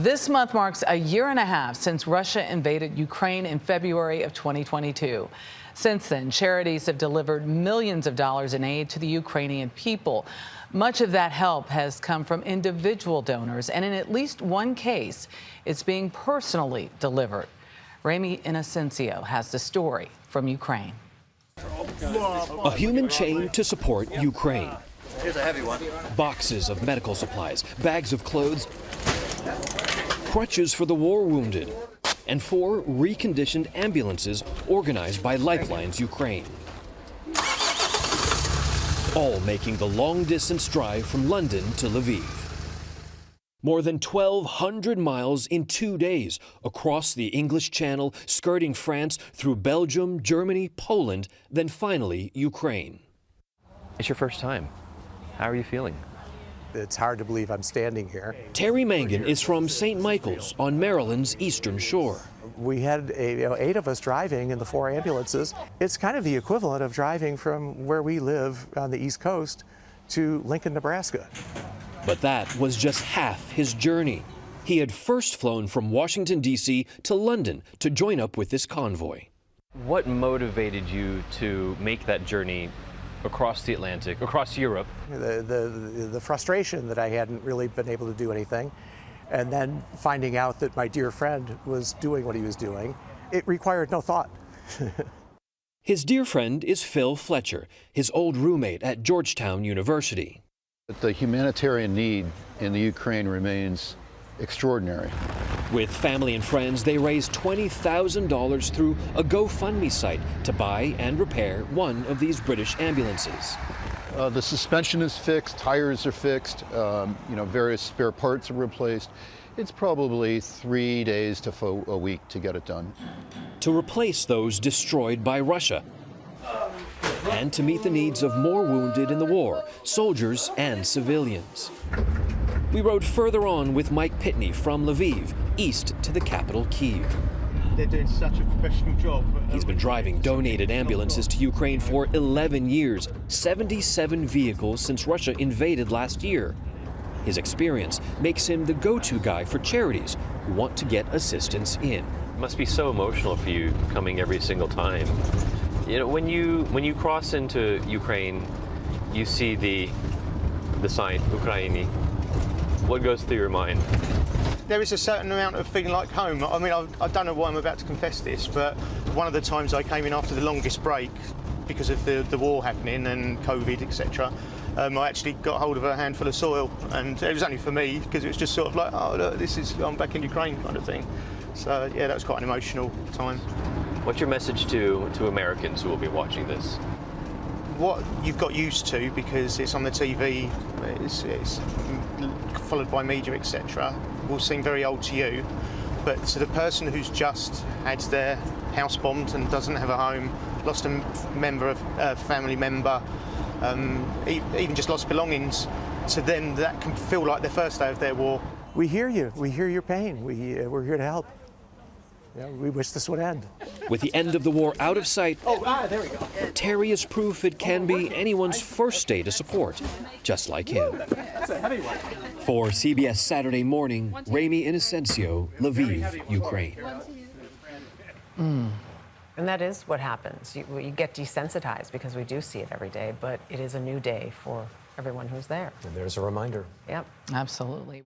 This month marks a year and a half since Russia invaded Ukraine in February of 2022. Since then, charities have delivered millions of dollars in aid to the Ukrainian people. Much of that help has come from individual donors, and in at least one case, it's being personally delivered. Ramy Inocencio has the story from Ukraine. A human chain to support Ukraine. Here's a heavy one. Boxes of medical supplies, bags of clothes, crutches for the war wounded, and 4 reconditioned ambulances organized by Lifelines Ukraine. All making the long-distance drive from London to Lviv. More than 1,200 miles in 2 days across the English Channel, skirting France, through Belgium, Germany, Poland, then finally Ukraine. It's your first time. How are you feeling? It's hard to believe I'm standing here. Terry Mangan is from St. Michael's on Maryland's eastern shore. We had 8 of us driving in the 4 ambulances. It's kind of the equivalent of driving from where we live on the East Coast to Lincoln, Nebraska. But that was just half his journey. He had first flown from Washington, D.C. to London to join up with this convoy. What motivated you to make that journey across the Atlantic, across Europe? The frustration that I hadn't really been able to do anything, and then finding out that my dear friend was doing what he was doing, it required no thought. His dear friend is Phil Fletcher, his old roommate at Georgetown University. The humanitarian need in the Ukraine remains extraordinary. With family and friends, they raised $20,000 through a GoFundMe site to buy and repair one of these British ambulances. The suspension is fixed, tires are fixed, various spare parts are replaced. It's probably 3 days to a week to get it done. To replace those destroyed by Russia, and to meet the needs of more wounded in the war, soldiers and civilians. We rode further on with Mike Pitney from Lviv, east to the capital, Kyiv. They're doing such a professional job. He's been driving donated ambulances to Ukraine for 11 years, 77 vehicles since Russia invaded last year. His experience makes him the go-to guy for charities who want to get assistance in. It must be so emotional for you coming every single time. You know, when you cross into Ukraine, you see the sign, Ukraini. What goes through your mind? There is a certain amount of feeling like home. I mean, I don't know why I'm about to confess this, but one of the times I came in after the longest break because of the war happening and COVID, etc., I actually got hold of a handful of soil, and it was only for me because it was just sort of like, oh look, I'm back in Ukraine kind of thing. So yeah, that was quite an emotional time. What's your message to Americans who will be watching this? What you've got used to, because it's on the TV, it's followed by media, etc., will seem very old to you. But to the person who's just had their house bombed and doesn't have a home, lost a family member, even just lost belongings, to them that can feel like their first day of their war. We hear you. We hear your pain. We're here to help. We wish this would end. With the end of the war out of sight, There we go. Terry is proof it can be anyone's first day to support, just like him. That's a heavy one. For CBS Saturday Morning, Ramy Inocencio, Lviv, Ukraine. And that is what happens. You get desensitized because we do see it every day, but it is a new day for everyone who's there. And there's a reminder. Yep. Absolutely.